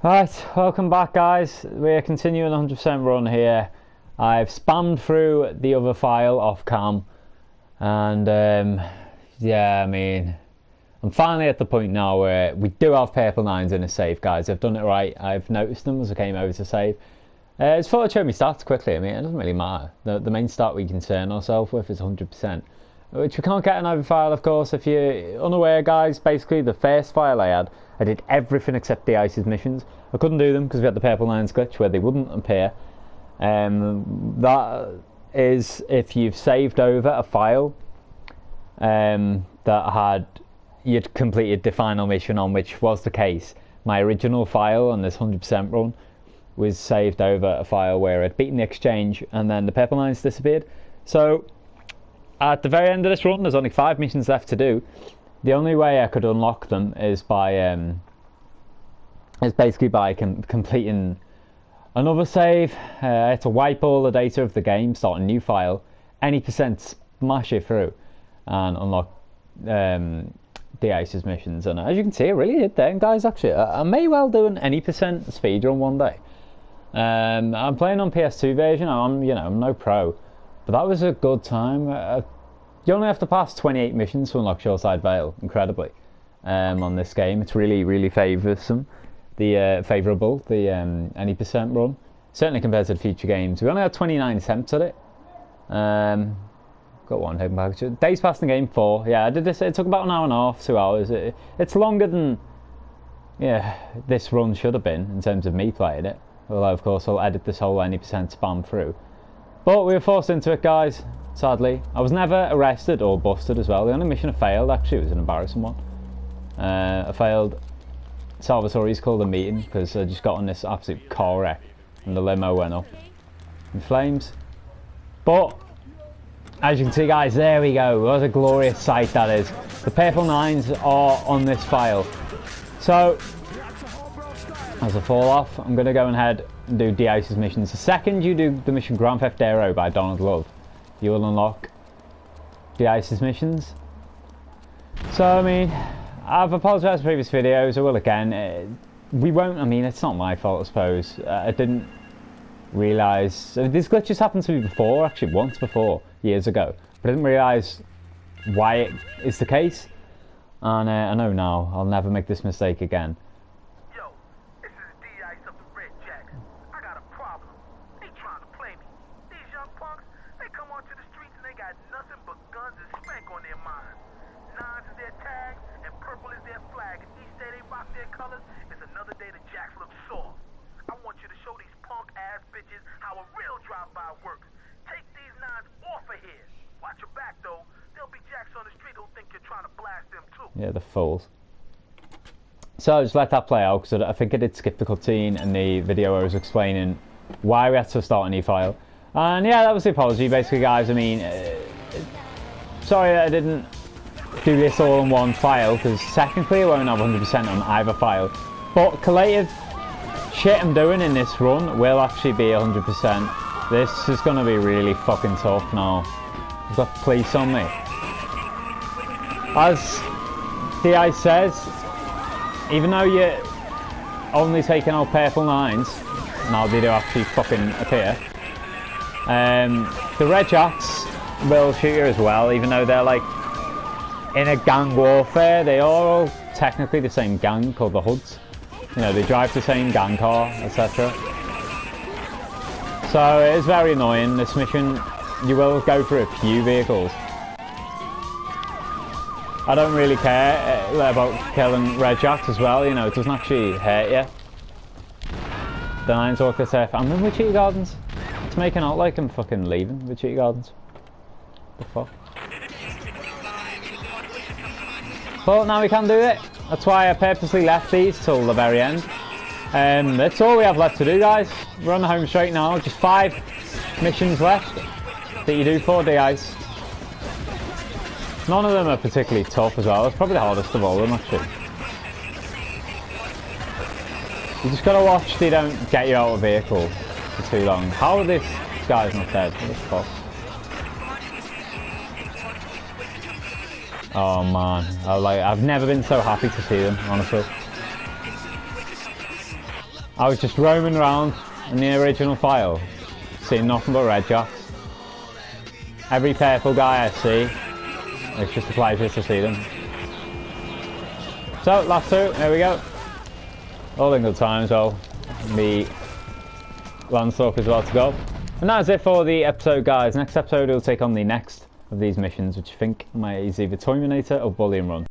Right, welcome back guys. We're continuing 100% run here. I've spammed through the other file off cam and yeah, I mean, I'm finally at the point now where we do have purple 9s in a save, guys. I've done it right. I've noticed them as I came over to save. It's thought I'd show me stats quickly. I mean, it doesn't really matter. The main stat we concern ourselves with is 100%, which we can't get in every file, of course. If you're unaware, guys, basically the first file I did everything except the ISIS missions. I couldn't do them because we had the purple 9s glitch where they wouldn't appear. That is if you've saved over a file that you'd completed the final mission on, which was the case. My original file on this 100% run was saved over a file where I'd beaten the exchange and then the purple 9s disappeared. So at the very end of this run, there's only 5 missions left to do. The only way I could unlock them is basically by completing another save. I had to wipe all the data of the game, start a new file, any percent, smash it through, and unlock the ISIS missions. And as you can see, I really did them, guys. Actually, I may well do an any percent speedrun one day. I'm playing on PS2 version. I'm no pro, but that was a good time. You only have to pass 28 missions to unlock Shoreside Vale, incredibly, on this game. It's really favourable, the any percent run, certainly compared to the future games. We only had 29 attempts at it. Got one hidden package. Days past in game 4. Yeah, I did this. It took about an hour and a half, 2 hours. It's longer than this run should have been in terms of me playing it. Although of course I'll edit this whole any percent spam through. But we were forced into it, guys. Sadly, I was never arrested or busted as well. The only mission I failed, actually, was an embarrassing one. I failed Salvatore's called a meeting because I just got on this absolute car wreck and the limo went up in flames. But as you can see, guys, there we go. What a glorious sight that is. The purple 9s are on this file. So as a fall off, I'm going to go ahead and do de-ISIS missions. The second you do the mission Grand Theft Auto by Donald Love, you will unlock the ISIS missions. So I mean, I've apologised for previous videos, I will again. We won't, I mean, it's not my fault, I suppose. I didn't realise, these glitches happened to me before, actually once before, years ago. But I didn't realise why it is the case. And I know now, I'll never make this mistake again. Yo, this is D-Ice of the Red Jacks. I got a problem. They trying to play me. These young punks, they come onto the streets and they got nothing but guns and spank on their minds. 9s is their tag, and purple is their flag. And each day they rock their colors is another day the Jacks look soft. I want you to show these punk-ass bitches how a real drive-by works. Take these 9s off of here. Watch your back, though. There'll be Jacks on the street who think you're trying to blast them, too. Yeah, the fools. So I just let that play out because I think I did skip the cutscene and the video where I was explaining why we had to start a new file. And yeah, that was the apology, basically, guys. I mean, sorry I didn't do this all in one file because technically I won't have 100% on either file. But collative shit I'm doing in this run will actually be 100%. This is going to be really fucking tough now. I've got police on me. As DI says, even though you're only taking out purple 9s, now they do actually fucking appear, the Red Jacks will shoot you as well, even though they're like in a gang warfare. They are all technically the same gang called the Hoods. You know, they drive the same gang car, etc. So it is very annoying. This mission, you will go through a few vehicles. I don't really care about killing Red Jacks as well, you know, it doesn't actually hurt you. The 9s walk the safe. I'm in Wichita Gardens. It's making out like I'm fucking leaving Wichita Gardens. The fuck? But now we can do it. That's why I purposely left these till the very end. That's all we have left to do, guys. We're on the home straight now. Just 5 missions left that you do for D-Ice. None of them are particularly tough as well. It's probably the hardest of all of them, actually. You just gotta watch they don't get you out of vehicle for too long. How are this guy's not dead? What the fuck? Oh man, I've never been so happy to see them, honestly. I was just roaming around in the original file, seeing nothing but red jacks. Every purple guy I see, it's just a pleasure to see them. So, last two, there we go. All in good time, so me Landstalk is about to go. And that is it for the episode, guys. Next episode we'll take on the next of these missions, which I think is either Toyminator or Bullion Run.